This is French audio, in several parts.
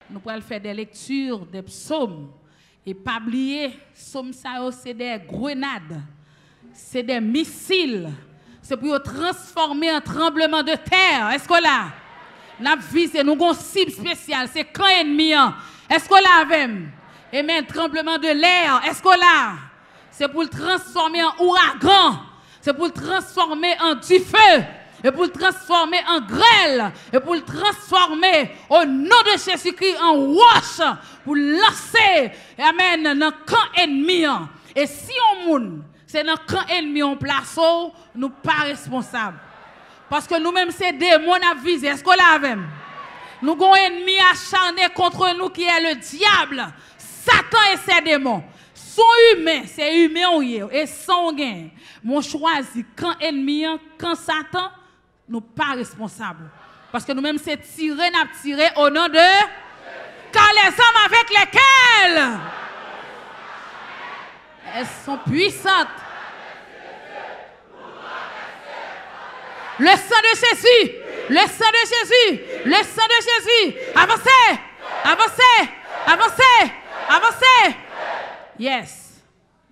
nous pourrons faire des lectures des psaumes. Et pas oublier, psaumes, c'est des grenades, c'est des missiles. C'est pour transformer en tremblement de terre. Est-ce que là, nous avons visé, nous avons une cible spéciale, c'est camp ennemi. Est-ce que là, avec? Et même tremblement de l'air, est-ce que là, c'est pour le transformer en ouragan, c'est pour le transformer en du feu, et pour le transformer en grêle, et pour le transformer au nom de Jésus-Christ en roche, pour lancer, amen, dans le camp ennemi. Et si on moun, c'est dans le camp ennemi on place, nous pas responsables. Parce que nous-mêmes, c'est des démons à viser. Est-ce qu'on l'a avec? Nous avons un ennemi acharné contre nous qui est le diable, Satan et ses démons. Sont humains, c'est humain et sanguin. Mon choisi quand ennemi, quand Satan, nous pas responsables. Parce que nous-mêmes, c'est tirer, n'a tiré au nom de... Car les hommes avec lesquels elles sont puissantes. Le sang de Jésus, le sang de Jésus, le sang de Jésus. Avancez, avancez, avancez, avancez. Yes.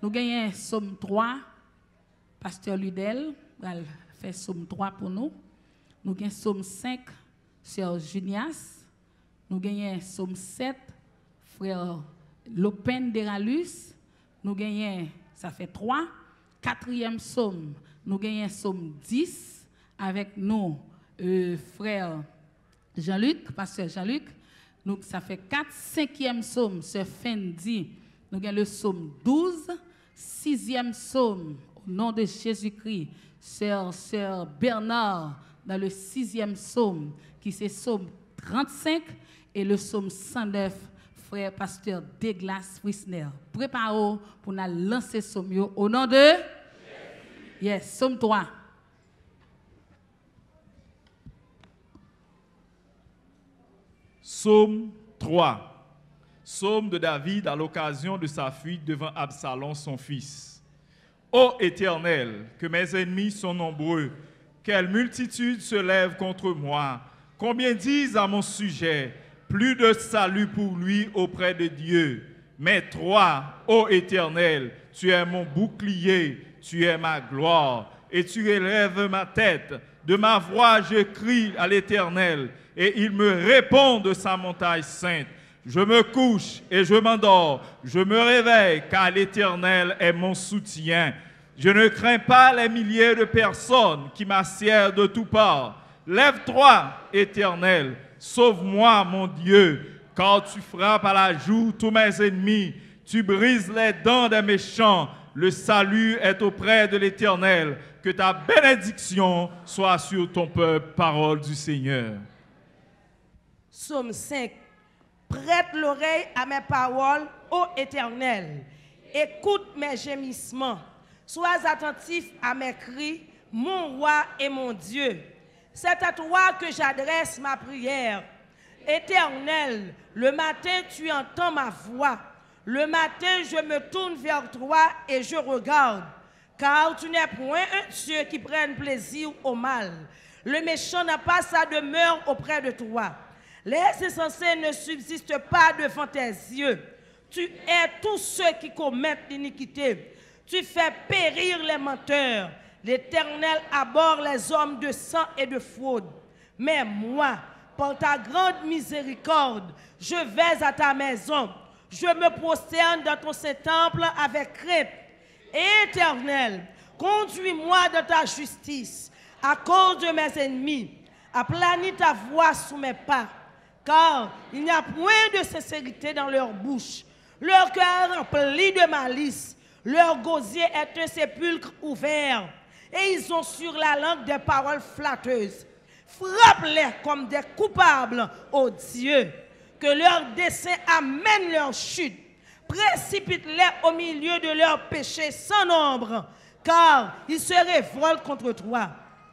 Nous gagnons Somme 3. Pasteur Ludel va faire Somme 3 pour nous. Nous gagnons Somme 5, Sœur Junias. Nous gagnons Somme 7, Frère Lopen Deralus. Nous gagnons, ça fait 3. Quatrième Somme, nous gagnons Somme 10. Avec nous, frère Jean-Luc, pasteur Jean-Luc, ça fait 4, 5e psaume, ce Fendi, nous avons le psaume 12, 6e psaume, au nom de Jésus-Christ, sœur Bernard, dans le 6e psaume, qui c'est psaume 35, et le psaume 109, frère pasteur Douglas Wisner. Préparez-vous pour nous lancer ce psaume au nom de Jésus. Yes, psaume 3. Psaume 3. Psaume de David à l'occasion de sa fuite devant Absalom, son fils. Ô Éternel, que mes ennemis sont nombreux, quelle multitude se lève contre moi. Combien disent à mon sujet, plus de salut pour lui auprès de Dieu. Mais toi, ô Éternel, tu es mon bouclier, tu es ma gloire, et tu élèves ma tête. De ma voix, je crie à l'Éternel, et il me répond de sa montagne sainte. Je me couche et je m'endors, je me réveille, car l'Éternel est mon soutien. Je ne crains pas les milliers de personnes qui m'assièrent de toutes parts. Lève-toi, Éternel, sauve-moi, mon Dieu, car tu frappes à la joue tous mes ennemis, tu brises les dents des méchants. Le salut est auprès de l'Éternel. Que ta bénédiction soit sur ton peuple, parole du Seigneur. Psaume 5. Prête l'oreille à mes paroles, ô Éternel. Écoute mes gémissements. Sois attentif à mes cris, mon roi et mon Dieu. C'est à toi que j'adresse ma prière. Éternel, le matin tu entends ma voix. Le matin je me tourne vers toi et je regarde. Car tu n'es point un Dieu qui prenne plaisir au mal. Le méchant n'a pas sa demeure auprès de toi. Les insensés ne subsistent pas devant tes yeux. Tu hais tous ceux qui commettent l'iniquité. Tu fais périr les menteurs. L'Éternel abhorre les hommes de sang et de fraude. Mais moi, par ta grande miséricorde, je vais à ta maison. Je me prosterne dans ton Saint-Temple avec crainte. Éternel, conduis-moi dans ta justice à cause de mes ennemis. Aplanis ta voix sous mes pas, car il n'y a point de sincérité dans leur bouche. Leur cœur rempli de malice, leur gosier est un sépulcre ouvert, et ils ont sur la langue des paroles flatteuses. Frappe-les comme des coupables, ô Dieu, que leur dessein amène leur chute. Précipite-les au milieu de leurs péchés sans nombre, car ils se révoltent contre toi.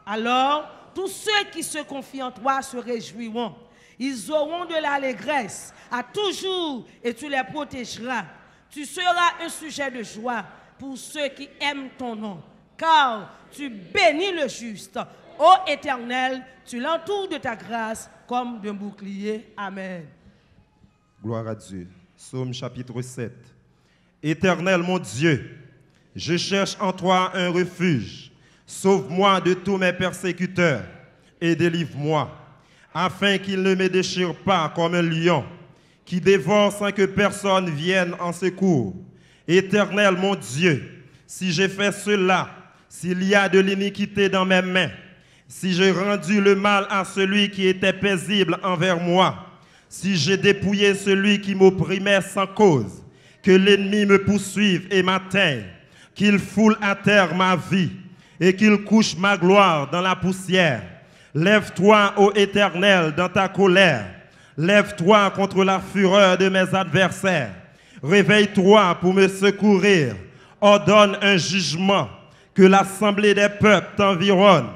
Alors, tous ceux qui se confient en toi se réjouiront. Ils auront de l'allégresse à toujours et tu les protégeras. Tu seras un sujet de joie pour ceux qui aiment ton nom, car tu bénis le juste. Ô Éternel, tu l'entoures de ta grâce comme d'un bouclier. Amen. Gloire à Dieu. Psaume chapitre 7. Éternel mon Dieu, je cherche en toi un refuge. Sauve-moi de tous mes persécuteurs et délivre-moi, afin qu'ils ne me déchirent pas comme un lion, qui dévore sans que personne vienne en secours. Éternel mon Dieu, si j'ai fait cela, s'il y a de l'iniquité dans mes mains, si j'ai rendu le mal à celui qui était paisible envers moi, si j'ai dépouillé celui qui m'opprimait sans cause, que l'ennemi me poursuive et m'atteigne, qu'il foule à terre ma vie et qu'il couche ma gloire dans la poussière. Lève-toi, ô Éternel, dans ta colère. Lève-toi contre la fureur de mes adversaires. Réveille-toi pour me secourir. Ordonne un jugement, que l'assemblée des peuples t'environne.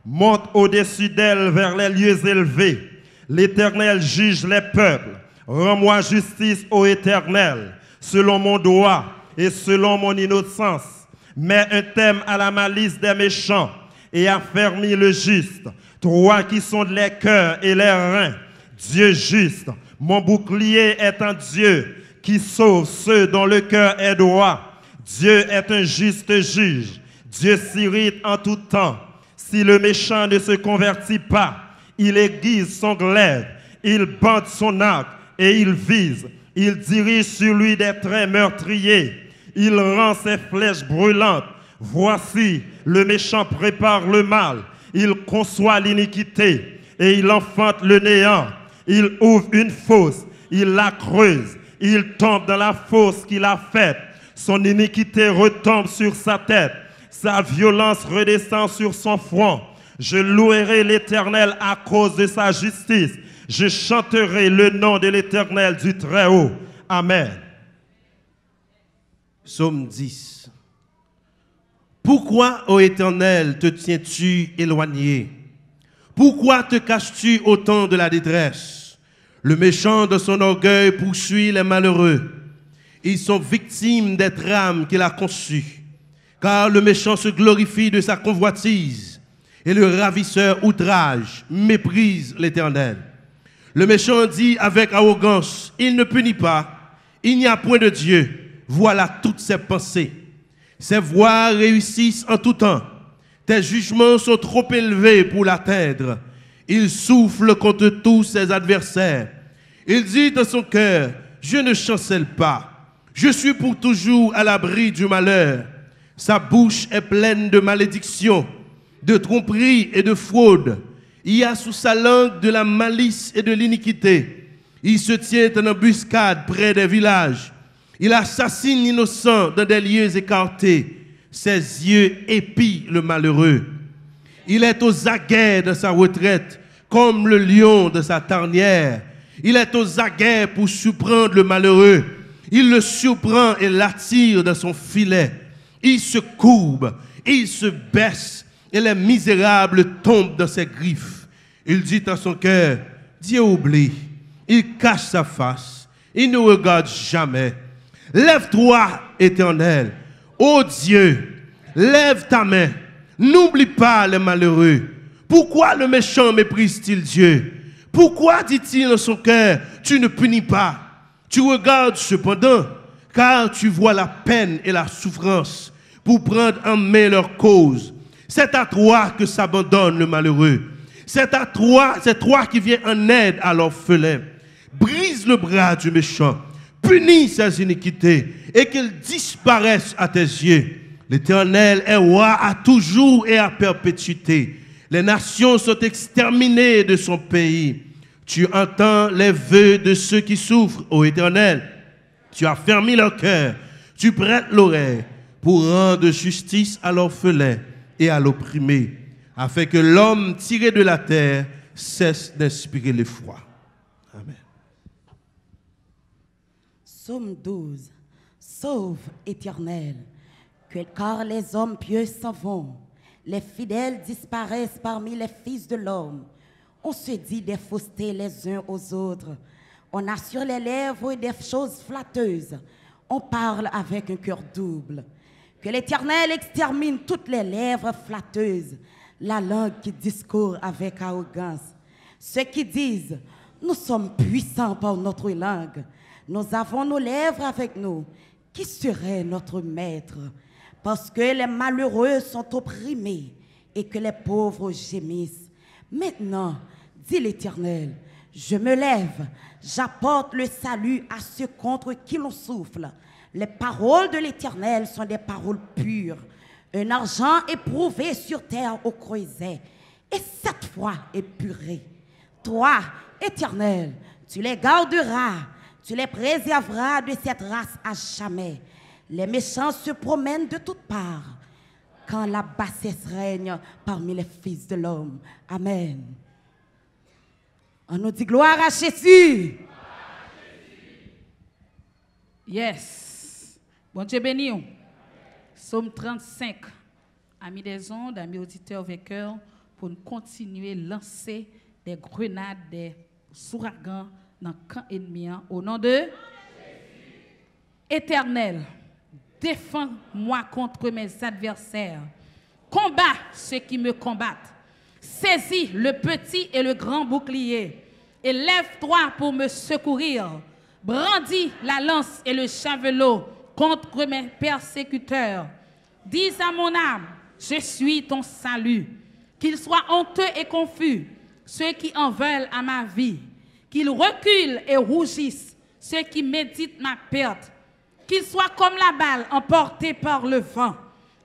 Monte au-dessus d'elle vers les lieux élevés. L'Éternel juge les peuples. Rends-moi justice, ô Éternel, selon mon droit et selon mon innocence. Mets un terme à la malice des méchants et affermis le juste. Toi qui sondes les cœurs et les reins, Dieu juste, mon bouclier est un Dieu qui sauve ceux dont le cœur est droit. Dieu est un juste juge. Dieu s'irrite en tout temps. Si le méchant ne se convertit pas, il aiguise son glaive, il bande son arc et il vise. Il dirige sur lui des traits meurtriers. Il rend ses flèches brûlantes. Voici, le méchant prépare le mal. Il conçoit l'iniquité et il enfante le néant. Il ouvre une fosse, il la creuse. Il tombe dans la fosse qu'il a faite. Son iniquité retombe sur sa tête. Sa violence redescend sur son front. Je louerai l'Éternel à cause de sa justice. Je chanterai le nom de l'Éternel du Très-Haut. Amen. Psaume 10. Pourquoi, ô Éternel, te tiens-tu éloigné? Pourquoi te caches-tu au temps de la détresse? Le méchant de son orgueil poursuit les malheureux. Ils sont victimes des trames qu'il a conçues. Car le méchant se glorifie de sa convoitise et le ravisseur outrage, méprise l'Éternel. Le méchant dit avec arrogance, il ne punit pas, il n'y a point de Dieu. Voilà toutes ses pensées. Ses voies réussissent en tout temps. Tes jugements sont trop élevés pour l'atteindre. Il souffle contre tous ses adversaires. Il dit dans son cœur, je ne chancelle pas. Je suis pour toujours à l'abri du malheur. Sa bouche est pleine de malédictions, de tromperies et de fraude. Il y a sous sa langue de la malice et de l'iniquité. Il se tient en embuscade près des villages. Il assassine l'innocent dans des lieux écartés. Ses yeux épient le malheureux. Il est aux aguets de sa retraite, comme le lion de sa tanière. Il est aux aguets pour surprendre le malheureux. Il le surprend et l'attire dans son filet. Il se courbe, il se baisse, et les misérables tombent dans ses griffes. Il dit en son cœur, Dieu oublie. Il cache sa face, il ne regarde jamais. Lève-toi, Éternel. Ô Dieu, lève ta main. N'oublie pas les malheureux. Pourquoi le méchant méprise-t-il Dieu? Pourquoi dit-il en son cœur, tu ne punis pas? Tu regardes cependant, car tu vois la peine et la souffrance pour prendre en main leur cause. C'est à toi que s'abandonne le malheureux. C'est toi qui viens en aide à l'orphelin. Brise le bras du méchant. Punis ses iniquités et qu'ils disparaissent à tes yeux. L'Éternel est roi à toujours et à perpétuité. Les nations sont exterminées de son pays. Tu entends les vœux de ceux qui souffrent, ô Éternel. Tu as fermé leur cœur. Tu prêtes l'oreille pour rendre justice à l'orphelin et à l'opprimé, afin que l'homme tiré de la terre cesse d'inspirer l'effroi. Amen. Psaume 12. Sauve, Éternel, car les hommes pieux s'en vont. Les fidèles disparaissent parmi les fils de l'homme. On se dit des faussetés les uns aux autres. On a sur les lèvres des choses flatteuses. On parle avec un cœur double. Que l'Éternel extermine toutes les lèvres flatteuses, la langue qui discourt avec arrogance. Ceux qui disent, Nous sommes puissants par notre langue. Nous avons nos lèvres avec nous. Qui serait notre maître? Parce que les malheureux sont opprimés et que les pauvres gémissent. Maintenant, dit l'Éternel, je me lève, j'apporte le salut à ceux contre qui l'on souffle. Les paroles de l'Éternel sont des paroles pures. Un argent éprouvé sur terre au creuset, et 7 fois épuré. Toi, Éternel, tu les garderas, tu les préserveras de cette race à jamais. Les méchants se promènent de toutes parts, quand la bassesse règne parmi les fils de l'homme. Amen. On nous dit gloire à Jésus. Yes. Bon Dieu béni. Psaume 35. Amis des ondes, amis auditeurs vainqueurs, pour nous continuer à lancer des grenades, des ouragans dans le camp ennemi. Au nom de Éternel, défends-moi contre mes adversaires. Combat ceux qui me combattent. Saisis le petit et le grand bouclier et lève-toi pour me secourir. Brandis la lance et le javelot contre mes persécuteurs. Dis à mon âme, je suis ton salut. Qu'ils soient honteux et confus, ceux qui en veulent à ma vie. Qu'ils reculent et rougissent, ceux qui méditent ma perte. Qu'ils soient comme la balle emportée par le vent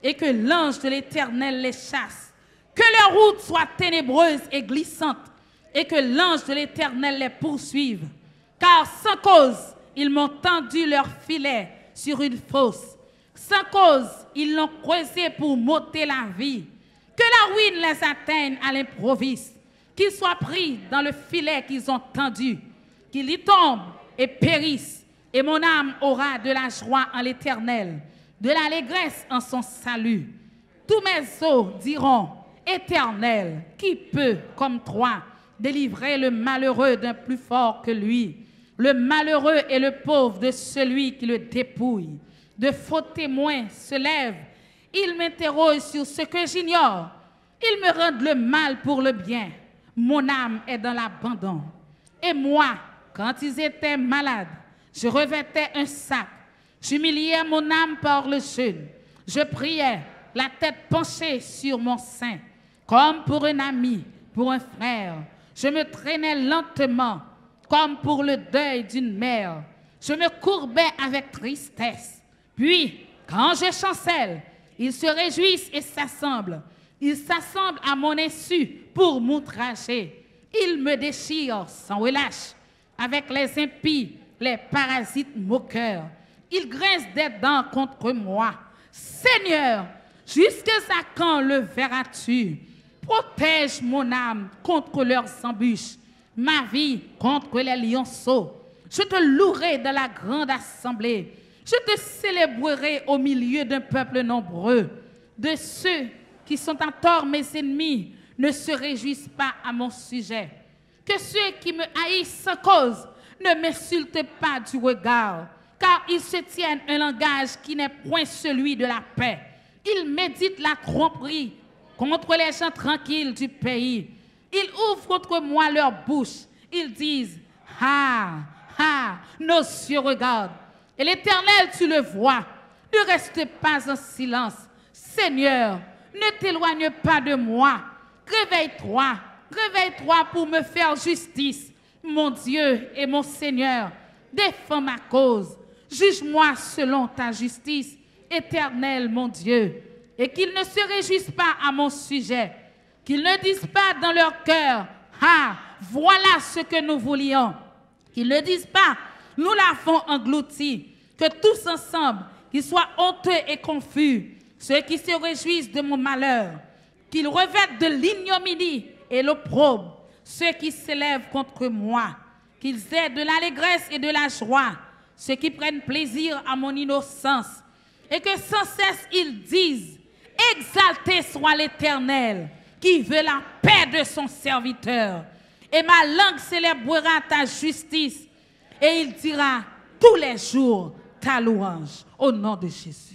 et que l'ange de l'Éternel les chasse. Que leur route soit ténébreuse et glissante et que l'ange de l'Éternel les poursuive. Car sans cause, ils m'ont tendu leur filet sur une fosse. Sans cause, ils l'ont creusé pour m'ôter la vie. Que la ruine les atteigne à l'improviste. Qu'ils soient pris dans le filet qu'ils ont tendu. Qu'ils y tombent et périssent. Et mon âme aura de la joie en l'Éternel, de l'allégresse en son salut. Tous mes os diront, Éternel, qui peut, comme toi, délivrer le malheureux d'un plus fort que lui, le malheureux et le pauvre de celui qui le dépouille. De faux témoins se lèvent, ils m'interrogent sur ce que j'ignore, ils me rendent le mal pour le bien. Mon âme est dans l'abandon. Et moi, quand ils étaient malades, je revêtais un sac, j'humiliais mon âme par le jeûne, je priais, la tête penchée sur mon sein, comme pour un ami, pour un frère. Je me traînais lentement, comme pour le deuil d'une mère. Je me courbais avec tristesse. Puis, quand je chancelle, ils se réjouissent et s'assemblent. Ils s'assemblent à mon insu pour m'outrager. Ils me déchirent sans relâche, avec les impies, les parasites moqueurs. Ils grincent des dents contre moi. Seigneur, jusqu'à quand le verras-tu? Protège mon âme contre leurs embûches, ma vie contre les lionceaux. Je te louerai dans la grande assemblée. Je te célébrerai au milieu d'un peuple nombreux. De ceux qui sont en tort mes ennemis ne se réjouissent pas à mon sujet. Que ceux qui me haïssent sans cause ne m'insultent pas du regard, car ils se tiennent un langage qui n'est point celui de la paix. Ils méditent la tromperie contre les gens tranquilles du pays. Ils ouvrent contre moi leur bouche. Ils disent, ah, ah, nos yeux regardent. Et l'Éternel, tu le vois. Ne reste pas en silence. Seigneur, ne t'éloigne pas de moi. Réveille-toi, réveille-toi pour me faire justice. Mon Dieu et mon Seigneur, défends ma cause. Juge-moi selon ta justice, Éternel mon Dieu. Et qu'ils ne se réjouissent pas à mon sujet. Qu'ils ne disent pas dans leur cœur, ah, voilà ce que nous voulions. Qu'ils ne disent pas, nous l'avons englouti. Que tous ensemble, qu'ils soient honteux et confus, ceux qui se réjouissent de mon malheur. Qu'ils revêtent de l'ignominie et l'opprobre, ceux qui s'élèvent contre moi. Qu'ils aient de l'allégresse et de la joie, ceux qui prennent plaisir à mon innocence. Et que sans cesse ils disent, exalté soit l'Éternel, qui veut la paix de son serviteur. Et ma langue célébrera ta justice. Et il dira tous les jours ta louange. Au nom de Jésus.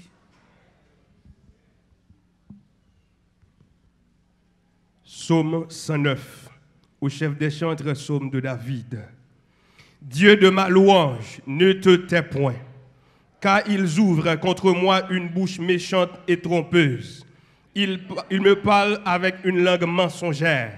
Psaume 109. au chef des chantres, psaume de David. Dieu de ma louange, ne te tais point, car ils ouvrent contre moi une bouche méchante et trompeuse. Ils me parlent avec une langue mensongère.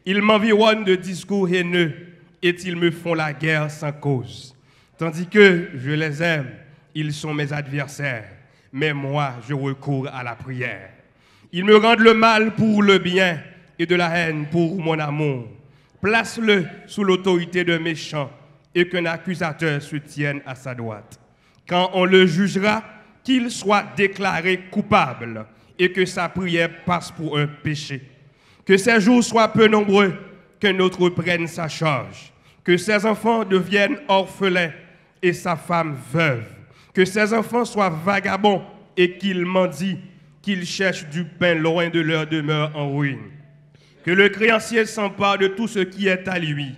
Ils m'environnent de discours haineux et ils me font la guerre sans cause. Tandis que je les aime, ils sont mes adversaires, mais moi, je recours à la prière. Ils me rendent le mal pour le bien et de la haine pour mon amour. Place-le sous l'autorité d'un méchant et qu'un accusateur se tienne à sa droite. Quand on le jugera, qu'il soit déclaré coupable et que sa prière passe pour un péché. Que ses jours soient peu nombreux, qu'un autre prenne sa charge. Que ses enfants deviennent orphelins et sa femme veuve. Que ses enfants soient vagabonds et qu'ils mendient, qu'ils cherchent du pain loin de leur demeure en ruine. Que le créancier s'empare de tout ce qui est à lui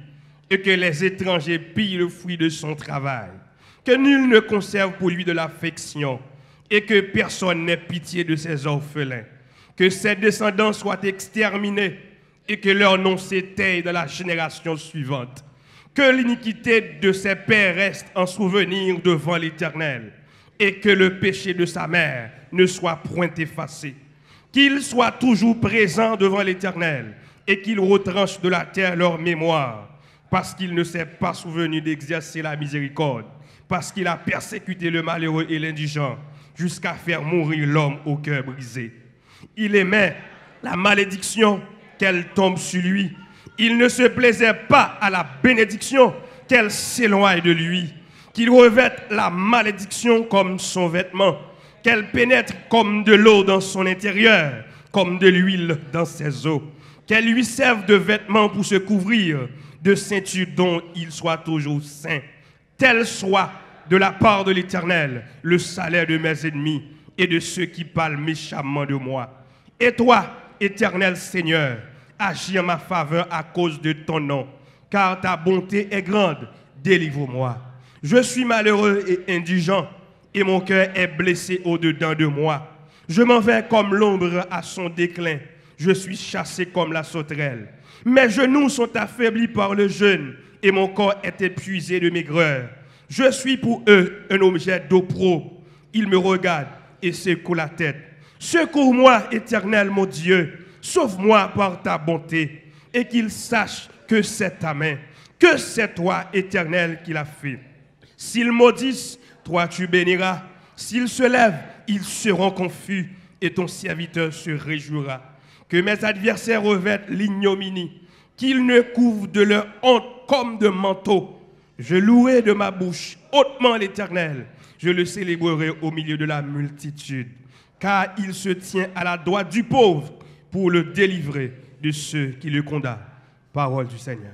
et que les étrangers pillent le fruit de son travail. Que nul ne conserve pour lui de l'affection et que personne n'ait pitié de ses orphelins. Que ses descendants soient exterminés et que leur nom s'éteille dans la génération suivante. Que l'iniquité de ses pères reste en souvenir devant l'Éternel et que le péché de sa mère ne soit point effacé. Qu'il soit toujours présent devant l'Éternel et qu'il retranche de la terre leur mémoire, parce qu'il ne s'est pas souvenu d'exercer la miséricorde, parce qu'il a persécuté le malheureux et l'indigent, jusqu'à faire mourir l'homme au cœur brisé. Il aimait la malédiction qu'elle tombe sur lui. Il ne se plaisait pas à la bénédiction qu'elle s'éloigne de lui. Qu'il revête la malédiction comme son vêtement, qu'elle pénètre comme de l'eau dans son intérieur, comme de l'huile dans ses os, qu'elle lui serve de vêtement pour se couvrir, de ceinture dont il soit toujours saint. Tel soit de la part de l'Éternel le salaire de mes ennemis et de ceux qui parlent méchamment de moi. Et toi, Éternel Seigneur, agis en ma faveur à cause de ton nom, car ta bonté est grande, délivre-moi. Je suis malheureux et indigent, et mon cœur est blessé au-dedans de moi. Je m'en vais comme l'ombre à son déclin, je suis chassé comme la sauterelle. Mes genoux sont affaiblis par le jeûne, et mon corps est épuisé de maigreur. Je suis pour eux un objet d'opprobre. Ils me regardent et secouent la tête. Secours-moi, Éternel mon Dieu, sauve-moi par ta bonté, et qu'ils sachent que c'est ta main, que c'est toi, Éternel, qui l'a fait. S'ils maudissent, toi tu béniras. S'ils se lèvent, ils seront confus, et ton serviteur se réjouira. Que mes adversaires revêtent l'ignominie, qu'ils ne couvrent de leur honte comme de manteau. Je louerai de ma bouche hautement l'Éternel. Je le célébrerai au milieu de la multitude, car il se tient à la droite du pauvre pour le délivrer de ceux qui le condamnent. Parole du Seigneur.